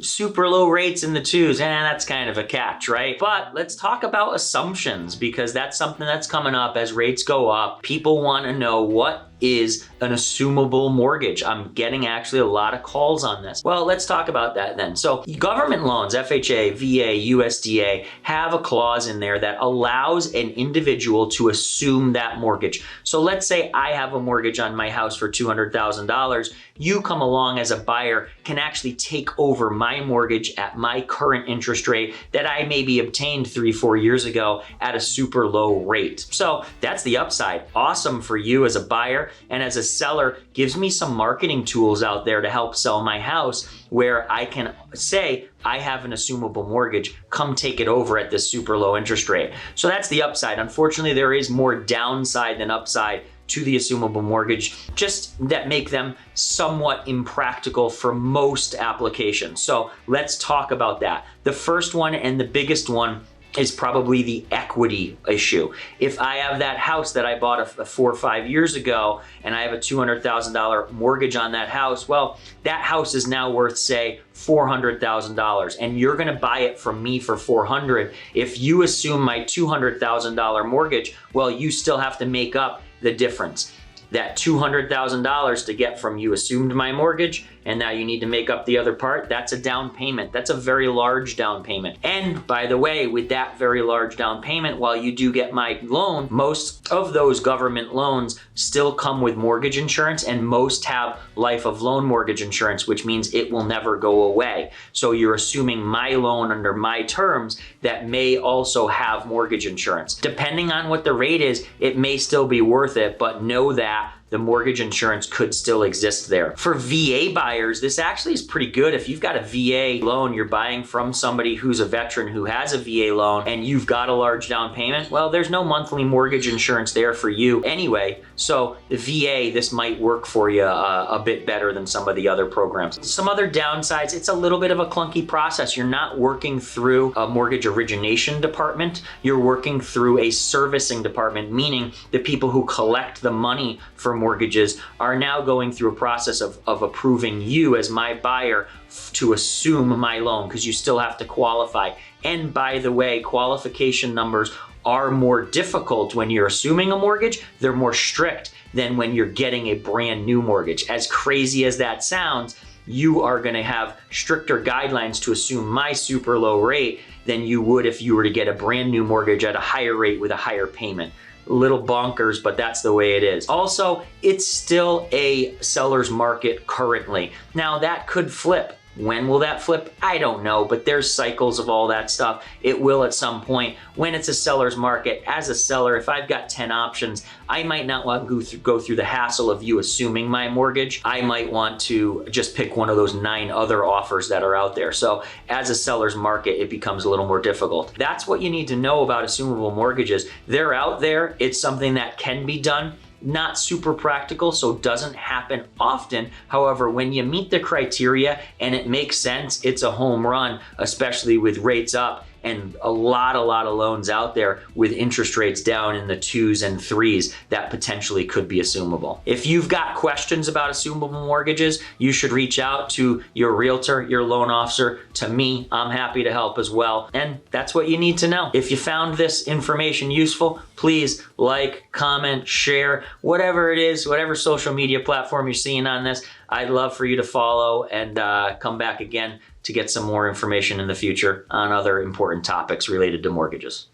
super low rates in the twos, that's kind of a catch, right? But let's talk about assumptions, because that's something that's coming up as rates go up. People want to know, what is an assumable mortgage? I'm getting actually a lot of calls on this. Well, let's talk about that then. So government loans, FHA, VA, USDA, have a clause in there that allows an individual to assume that mortgage. So let's say I have a mortgage on my house for $200,000. You come along as a buyer, can actually take over my mortgage at my current interest rate that I maybe obtained 3-4 years ago at a super low rate. So that's the upside. Awesome for you as a buyer. And as a seller, gives me some marketing tools out there to help sell my house, where I can say, I have an assumable mortgage, come take it over at this super low interest rate. So that's the upside. Unfortunately, there is more downside than upside to the assumable mortgage, just that make them somewhat impractical for most applications. So let's talk about that. The first one, and the biggest one, is probably the equity issue. If I have that house that I bought 4 or 5 years ago, and I have a $200,000 mortgage on that house, well, that house is now worth, say, $400,000, and you're gonna buy it from me for $400,000. If you assume my $200,000 mortgage, well, you still have to make up the difference. That $200,000 to get from you assumed my mortgage, and now you need to make up the other part. That's a down payment. That's a very large down payment. And by the way, with that very large down payment, while you do get my loan, most of those government loans still come with mortgage insurance, and most have life of loan mortgage insurance, which means it will never go away. So you're assuming my loan under my terms that may also have mortgage insurance. Depending on what the rate is, it may still be worth it, but know that the mortgage insurance could still exist there. For VA buyers, this actually is pretty good. If you've got a VA loan, you're buying from somebody who's a veteran who has a VA loan, and you've got a large down payment, well, there's no monthly mortgage insurance there for you anyway. So the VA, this might work for you a bit better than some of the other programs. Some other downsides, it's a little bit of a clunky process. You're not working through a mortgage origination department. You're working through a servicing department, meaning the people who collect the money for mortgages are now going through a process of approving you as my buyer to assume my loan, because you still have to qualify. And by the way, qualification numbers are more difficult when you're assuming a mortgage. They're more strict than when you're getting a brand new mortgage. As crazy as that sounds, you are going to have stricter guidelines to assume my super low rate than you would if you were to get a brand new mortgage at a higher rate with a higher payment. Little bonkers, but that's the way it is. Also, it's still a seller's market currently. Now that could flip. When will that flip? I don't know, but there's cycles of all that stuff. It will at some point. When it's a seller's market, as a seller, if I've got 10 options, I might not want to go through the hassle of you assuming my mortgage. I might want to just pick one of those 9 other offers that are out there. So as a seller's market, it becomes a little more difficult. That's what you need to know about assumable mortgages. They're out there. It's something that can be done. Not super practical, so doesn't happen often. However, when you meet the criteria and it makes sense, it's a home run, especially with rates up and a lot of loans out there with interest rates down in the 2s and 3s that potentially could be assumable. If you've got questions about assumable mortgages, you should reach out to your realtor, your loan officer, to me. I'm happy to help as well. And that's what you need to know. If you found this information useful, please like, comment, share, whatever it is, whatever social media platform you're seeing on this. I'd love for you to follow and come back again to get some more information in the future on other important topics related to mortgages.